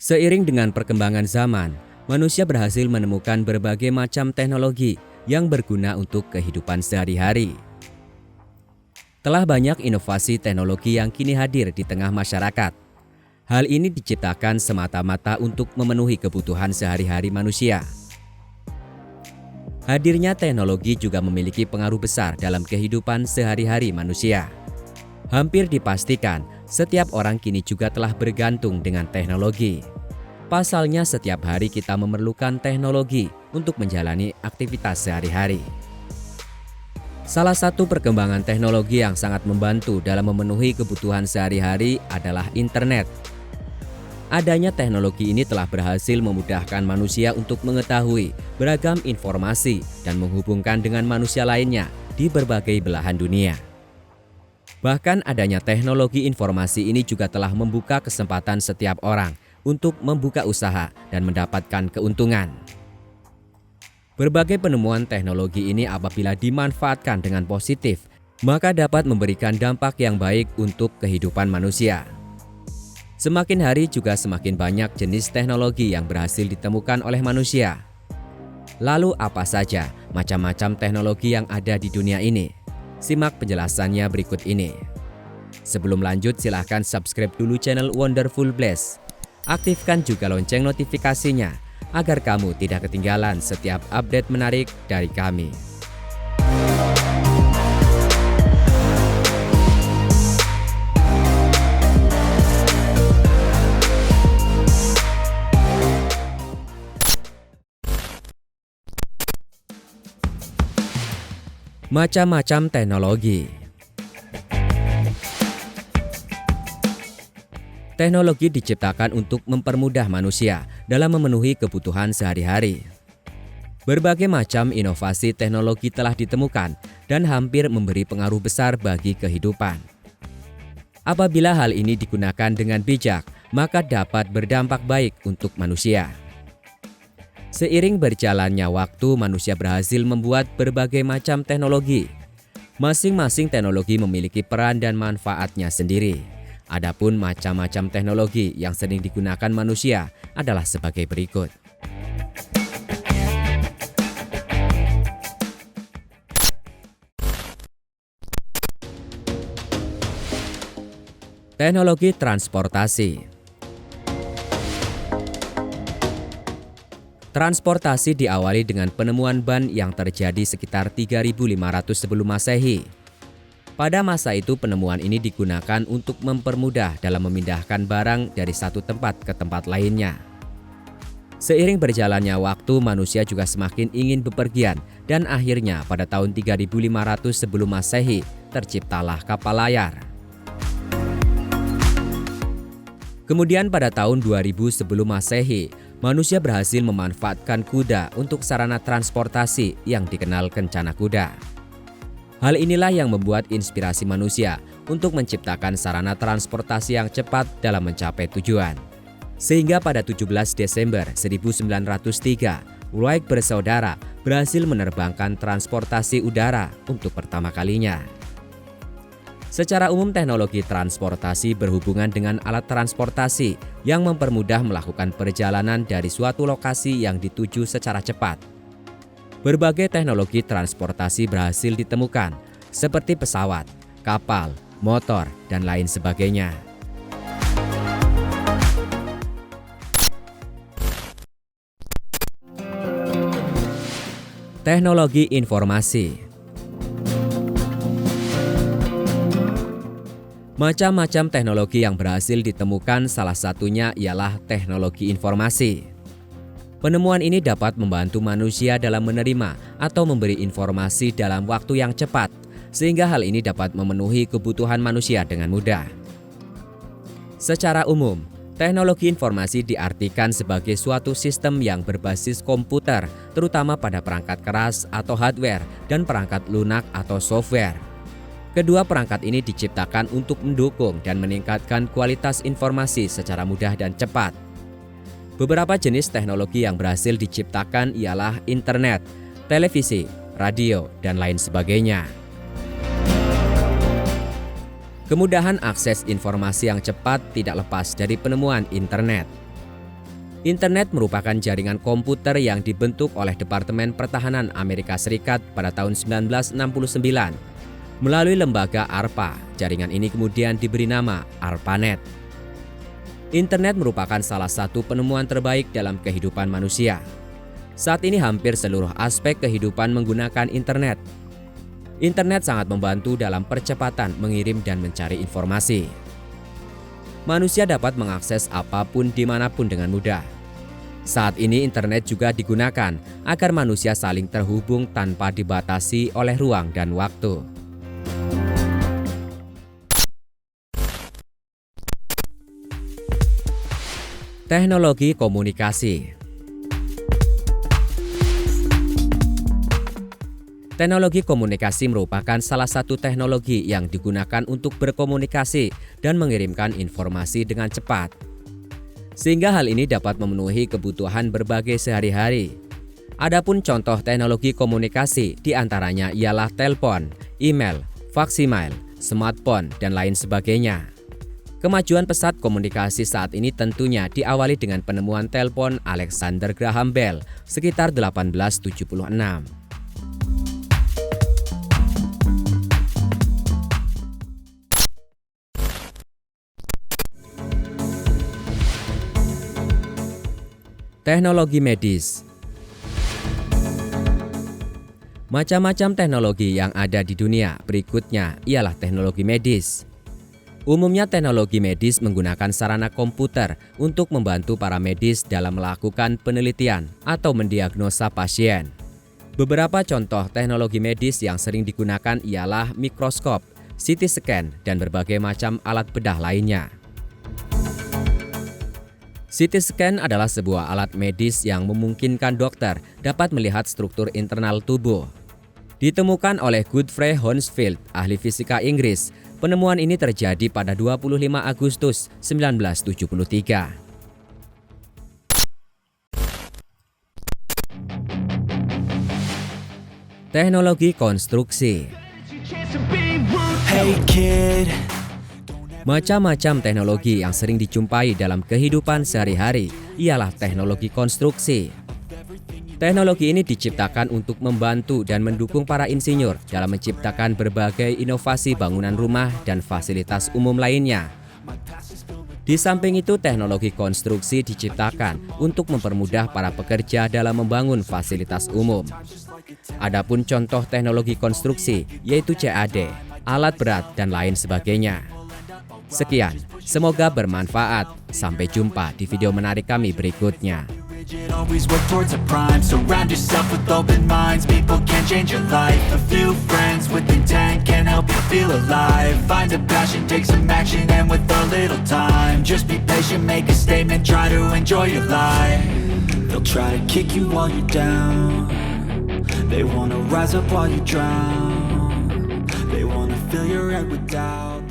Seiring dengan perkembangan zaman, manusia berhasil menemukan berbagai macam teknologi yang berguna untuk kehidupan sehari-hari. Telah banyak inovasi teknologi yang kini hadir di tengah masyarakat. Hal ini diciptakan semata-mata untuk memenuhi kebutuhan sehari-hari manusia. Hadirnya teknologi juga memiliki pengaruh besar dalam kehidupan sehari-hari manusia. Hampir dipastikan, setiap orang kini juga telah bergantung dengan teknologi. Pasalnya, setiap hari kita memerlukan teknologi untuk menjalani aktivitas sehari-hari. Salah satu perkembangan teknologi yang sangat membantu dalam memenuhi kebutuhan sehari-hari adalah internet. Adanya teknologi ini telah berhasil memudahkan manusia untuk mengetahui beragam informasi dan menghubungkan dengan manusia lainnya di berbagai belahan dunia. Bahkan adanya teknologi informasi ini juga telah membuka kesempatan setiap orang untuk membuka usaha dan mendapatkan keuntungan. Berbagai penemuan teknologi ini apabila dimanfaatkan dengan positif, maka dapat memberikan dampak yang baik untuk kehidupan manusia. Semakin hari juga semakin banyak jenis teknologi yang berhasil ditemukan oleh manusia. Lalu apa saja macam-macam teknologi yang ada di dunia ini? Simak penjelasannya berikut ini. Sebelum lanjut, silahkan subscribe dulu channel Wonderful Blast. Aktifkan juga lonceng notifikasinya agar kamu tidak ketinggalan setiap update menarik dari kami. Macam-macam teknologi. Teknologi diciptakan untuk mempermudah manusia dalam memenuhi kebutuhan sehari-hari. Berbagai macam inovasi teknologi telah ditemukan dan hampir memberi pengaruh besar bagi kehidupan. Apabila hal ini digunakan dengan bijak, maka dapat berdampak baik untuk manusia. Seiring berjalannya waktu, manusia berhasil membuat berbagai macam teknologi. Masing-masing teknologi memiliki peran dan manfaatnya sendiri. Adapun macam-macam teknologi yang sering digunakan manusia adalah sebagai berikut. Teknologi transportasi. Transportasi diawali dengan penemuan ban yang terjadi sekitar 3.500 sebelum Masehi. Pada masa itu penemuan ini digunakan untuk mempermudah dalam memindahkan barang dari satu tempat ke tempat lainnya. Seiring berjalannya waktu, manusia juga semakin ingin bepergian dan akhirnya pada tahun 3.500 sebelum Masehi terciptalah kapal layar. Kemudian pada tahun 2000 sebelum Masehi, manusia berhasil memanfaatkan kuda untuk sarana transportasi yang dikenal kencana kuda. Hal inilah yang membuat inspirasi manusia untuk menciptakan sarana transportasi yang cepat dalam mencapai tujuan. Sehingga pada 17 Desember 1903, Wright bersaudara berhasil menerbangkan transportasi udara untuk pertama kalinya. Secara umum, teknologi transportasi berhubungan dengan alat transportasi yang mempermudah melakukan perjalanan dari suatu lokasi yang dituju secara cepat. Berbagai teknologi transportasi berhasil ditemukan, seperti pesawat, kapal, motor, dan lain sebagainya. Teknologi informasi. Macam-macam teknologi yang berhasil ditemukan, salah satunya ialah teknologi informasi. Penemuan ini dapat membantu manusia dalam menerima atau memberi informasi dalam waktu yang cepat, sehingga hal ini dapat memenuhi kebutuhan manusia dengan mudah. Secara umum, teknologi informasi diartikan sebagai suatu sistem yang berbasis komputer, terutama pada perangkat keras atau hardware dan perangkat lunak atau software. Kedua perangkat ini diciptakan untuk mendukung dan meningkatkan kualitas informasi secara mudah dan cepat. Beberapa jenis teknologi yang berhasil diciptakan ialah internet, televisi, radio, dan lain sebagainya. Kemudahan akses informasi yang cepat tidak lepas dari penemuan internet. Internet merupakan jaringan komputer yang dibentuk oleh Departemen Pertahanan Amerika Serikat pada tahun 1969. Melalui lembaga ARPA, jaringan ini kemudian diberi nama ARPANET. Internet merupakan salah satu penemuan terbaik dalam kehidupan manusia. Saat ini hampir seluruh aspek kehidupan menggunakan internet. Internet sangat membantu dalam percepatan mengirim dan mencari informasi. Manusia dapat mengakses apapun dimanapun dengan mudah. Saat ini internet juga digunakan agar manusia saling terhubung tanpa dibatasi oleh ruang dan waktu. Teknologi komunikasi. Teknologi komunikasi merupakan salah satu teknologi yang digunakan untuk berkomunikasi dan mengirimkan informasi dengan cepat. Sehingga hal ini dapat memenuhi kebutuhan berbagai sehari-hari. Adapun contoh teknologi komunikasi diantaranya ialah telepon, email, faksimiles, smartphone, dan lain sebagainya. Kemajuan pesat komunikasi saat ini tentunya diawali dengan penemuan telepon Alexander Graham Bell sekitar 1876. Teknologi medis. Macam-macam teknologi yang ada di dunia berikutnya ialah teknologi medis. Umumnya teknologi medis menggunakan sarana komputer untuk membantu para medis dalam melakukan penelitian atau mendiagnosa pasien. Beberapa contoh teknologi medis yang sering digunakan ialah mikroskop, CT scan, dan berbagai macam alat bedah lainnya. CT scan adalah sebuah alat medis yang memungkinkan dokter dapat melihat struktur internal tubuh. Ditemukan oleh Godfrey Hounsfield, ahli fisika Inggris. Penemuan ini terjadi pada 25 Agustus 1973. Teknologi konstruksi. Hey kid. Macam-macam teknologi yang sering dijumpai dalam kehidupan sehari-hari ialah teknologi konstruksi. Teknologi ini diciptakan untuk membantu dan mendukung para insinyur dalam menciptakan berbagai inovasi bangunan rumah dan fasilitas umum lainnya. Di samping itu, teknologi konstruksi diciptakan untuk mempermudah para pekerja dalam membangun fasilitas umum. Adapun contoh teknologi konstruksi yaitu CAD, alat berat, dan lain sebagainya. Sekian, semoga bermanfaat. Sampai jumpa di video menarik kami berikutnya. Always work towards a prime. Surround yourself with open minds. People can change your life. A few friends with intent can help you feel alive. Find a passion, take some action, and with a little time, just be patient, make a statement, try to enjoy your life. They'll try to kick you while you're down. They wanna rise up while you drown. They wanna fill your head with doubt.